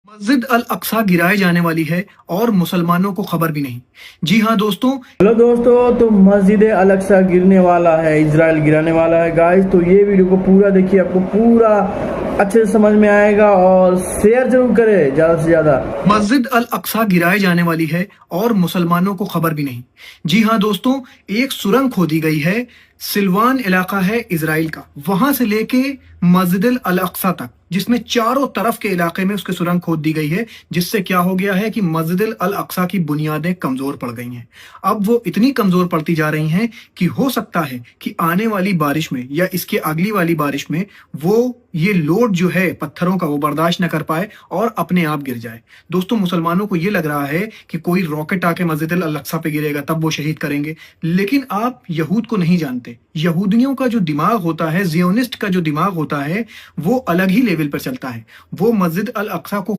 मस्जिद अल अक्सा गिराए जाने वाली है और मुसलमानों को खबर भी नहीं। जी हाँ दोस्तों, हेलो दोस्तों, तो मस्जिद अल अक्सा गिरने वाला है, इजराइल गिराने वाला है गाइस। तो ये वीडियो को पूरा देखिए, आपको पूरा अच्छे से समझ में आएगा और शेयर जरूर करें ज़्यादा से ज़्यादा। मस्जिद अल अक्सा गिराए जाने वाली है और मुसलमानों को खबर भी नहीं। जी हाँ दोस्तों, एक सुरंग खोदी गई है। सिलवान इलाका है इजराइल का, वहां से लेके मस्जिद अल अक्सा तक, जिसमें चारों तरफ के इलाके में उसकी सुरंग खोद दी गई है। जिससे क्या हो गया है कि मस्जिद अल अक्सा की बुनियादें कमजोर पड़ गई हैं। अब वो इतनी कमजोर पड़ती जा रही हैं कि हो सकता है कि आने वाली बारिश में या इसके अगली वाली बारिश में वो ये लोड जो है पत्थरों का वो बर्दाश्त न कर पाए और अपने आप गिर जाए। दोस्तों, मुसलमानों को ये लग रहा है कि कोई रॉकेट आके मस्जिद अल अक्सा पे गिरेगा तब वो शहीद करेंगे, लेकिन आप यहूद को नहीं जानते। यहूदियों का जो दिमाग होता है, जियोनिस्ट का जो दिमाग होता है, वो अलग ही लेवल पर चलता है। वो मस्जिद अल अक्सा को